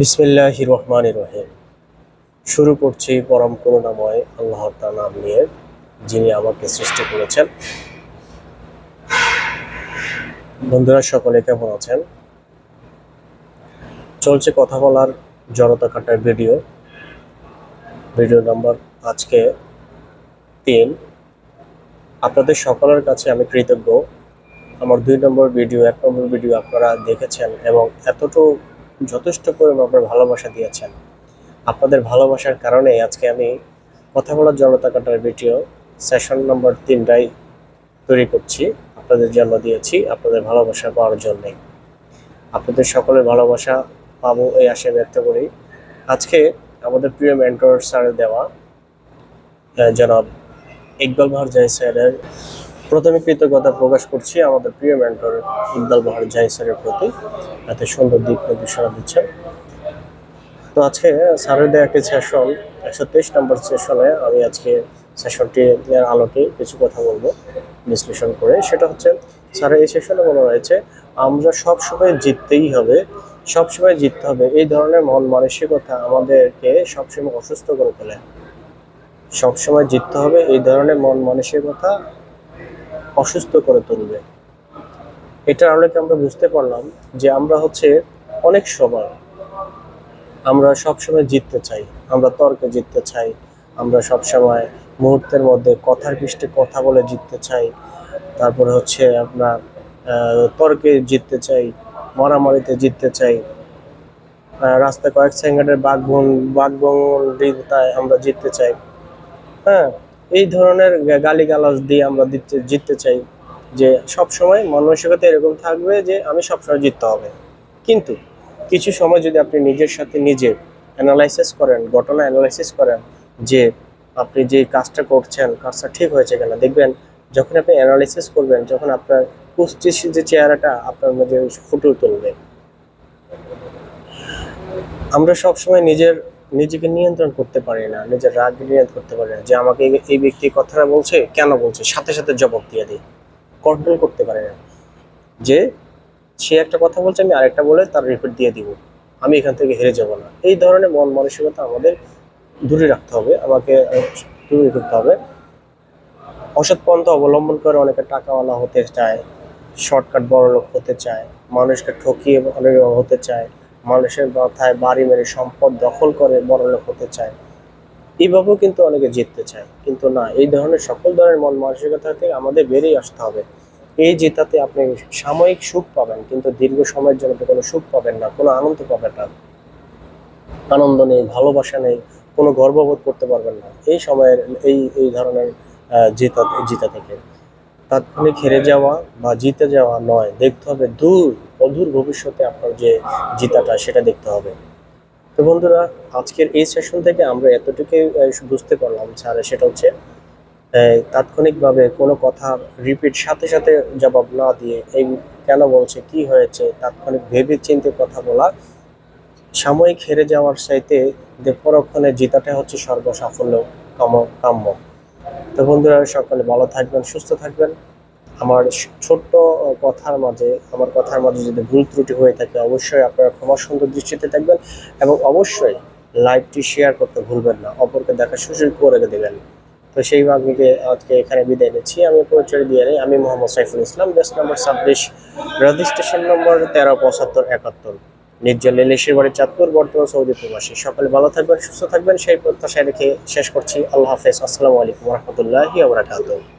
বিসমিল্লাহির রহমানির রহিম। শুরু করছি পরম করুণাময় আল্লাহর তাআলার নাম নিয়ে, যিনি আমাকে সৃষ্টি করেছেন। বন্ধুরা সকলে কেমন আছেন? চলছে কথা বলার জড়তা কাটার ভিডিও নাম্বার আজকে 3। আপনাদের সকলের কাছে আমি কৃতজ্ঞ। আমার 2 নম্বর ভিডিও 1 নম্বর ভিডিও আপনারা দেখেছেন এবং যথেষ্ট পরিমাণ আপনারা ভালোবাসা দিয়েছেন। আপনাদের ভালোবাসার কারণে আজকে আমি কথা বলার জড়তা কাটার ভিডিও সেশন নম্বর 3টাই তৈরি করছি। আপনাদের জন্য দিয়েছি, আপনাদের ভালোবাসা পাওয়ার জন্যে। আপনাদের সকলের ভালোবাসা পাবো এই আশা ব্যক্ত করি। আজকে আমাদের প্রিয় মেন্টর স্যারের দেওয়া জনাব ইকবাল বাহার জাহিদ স্যারের প্রথমে কৃতজ্ঞতা প্রকাশ করছি আমাদের প্রিয় মেন্টর ইকবাল বাহার জাহিদ স্যারের প্রতি, এত সুন্দর দিক নির্দেশনা দিচ্ছেন। তো আজকে স্যারের দেওয়া একটি সেশন 123 নম্বর সেশনে আমি আজকে সেশনটি আলোকে কিছু কথা বলবো বিশ্লেষণ করে। সেটা হচ্ছে স্যারের এই সেশনে বলা হয়েছে আমরা সবসময় জিততেই হবে, সবসময় জিততে হবে, এই ধরনের মন মানসিকতা আমাদেরকে সবসময় অসুস্থ করে তোলে। সবসময় জিততে হবে এই ধরনের মন মানসিকতা অসুস্থ করে তুলবে। এটার আলোকে আমরা বুঝতে পারলাম যে আমরা হচ্ছে অনেক সময় আমরা সবসময় জিততে চাই, আমরা তর্কে জিততে চাই, আমরা সবসময় মুহূর্তের মধ্যে কথার পৃষ্ঠে কথা বলে জিততে চাই, তারপরে হচ্ছে আপনার তর্কে জিততে চাই, মারামারিতে জিততে চাই, রাস্তায় কয়েক সেকেন্ডের বাঘবন্ডিতায় আমরা জিততে চাই। হ্যাঁ, এই ধরনের গালিগালাজ দিয়ে আমরা জিততে চাই, যে সবসময় মানসিকতা এরকম থাকবে যে আমি সবসময় জিততে হবে। কিন্তু কিছু সময় যদি আপনি নিজের সাথে নিজে অ্যানালাইসিস করেন, ঘটনা অ্যানালাইসিস করেন যে আপনি যে কাজটা করছেন কাজটা ঠিক হয়েছে কিনা, দেখবেন যখন আপনি অ্যানালাইসিস করবেন, যখন আপনার কুষ্টির যে চেহারাটা আপনার মধ্যে ফুটে তুলবে। আমরা সবসময় নিজেকে নিয়ন্ত্রণ করতে পারি না, নিজের রাগ নিয়ন্ত্রণ করতে পারি না, যে আমাকে এই ব্যক্তি কথাটা বলছে কেন বলছে, সাথে সাথে জবাব দিয়ে দিই, কন্ট্রোল করতে পারি না, যে সে একটা কথা বলছে আমি আরেকটা বলে তার রিপিট দিয়ে দিব, আমি এখান থেকে হেরে যাব না। এই ধরনের মন মানসিকতা আমাদের দূরে রাখতে হবে, আমাকে দূরে করতে হবে। অসৎ পন্থা অবলম্বন করে অনেকে টাকাওয়ালা হতে চায়, শর্টকাট বড়লোক হতে চায়, মানুষকে ঠকিয়ে হতে চায়, মানুষের মাথায় বাড়ি মেরে সম্পদ দখল করে বড়লোক হতে চায়। এইভাবেও কিন্তু অনেকে জিততে চায়, কিন্তু না, এই ধরনের সকল ধরনের মন মানসিকতা থেকে আমাদের বেরিয়ে আসতে হবে। এই জেতাতে আপনি সাময়িক সুখ পাবেন, কিন্তু দীর্ঘ সময়ের জন্য কোনো সুখ পাবেন না, কোনো আনন্দ পাবেন না, আনন্দ নেই, ভালোবাসা নেই, কোনো গর্ববোধ করতে পারবেন না এই সময়ের এই ধরনের জেতা থেকে। তাৎক্ষণিক হেরে যাওয়া বা জিতে যাওয়া নয়, দেখতে হবে অদূর ভবিষ্যতে আপনার যে জেতাটা সেটা দেখতে হবে। তো বন্ধুরা, আজকের এই সেশন থেকে আমরা এতটুকুই বুঝতে পারলাম স্যার, সেটা হচ্ছে তাৎক্ষণিকভাবে কোনো কথা রিপিট সাথে সাথে জবাব না দিয়ে এই কেন বলছে, কি হয়েছে, তাৎক্ষণিক ভেবে চিন্তে কথা বলা, সাময়িক হেরে যাওয়ার চাইতে পরক্ষণে জেতাটা হচ্ছে সর্বসাফল্য কাম্য। তো বন্ধুরা, সকলে ভালো থাকবেন, সুস্থ থাকবেন। আমার ছোট্ট আমার কথার মাঝে যদি ভুল ত্রুটি হয়ে থাকে অবশ্যই আপনারা ক্ষমা সুন্দর দৃষ্টিতে থাকবেন, এবং অবশ্যই লাইভটি শেয়ার করতে ভুলবেন না, অপরকে দেখার সুযোগ করে দেবেন। তো সেই ভাগ্যকে আজকে এখানে বিদায় নিচ্ছি। আমি পরিচয় দিয়ে নেই, আমি মোহাম্মদ সাইফুল ইসলাম, বেস নম্বর 26, রেজিস্ট্রেশন নম্বর 137571, নির্জল নীলেশের বাড়ি, চাঁদপুর, বর্তমান সৌদি প্রবাসী। সকলে ভালো থাকবেন, সুস্থ থাকবেন, সেই প্রত্যাশায় রেখে শেষ করছি। আল্লাহ হাফেজ, আসসালামু আলাইকুম রহমতুল্লাহি ওয়া বারাকাতুহু।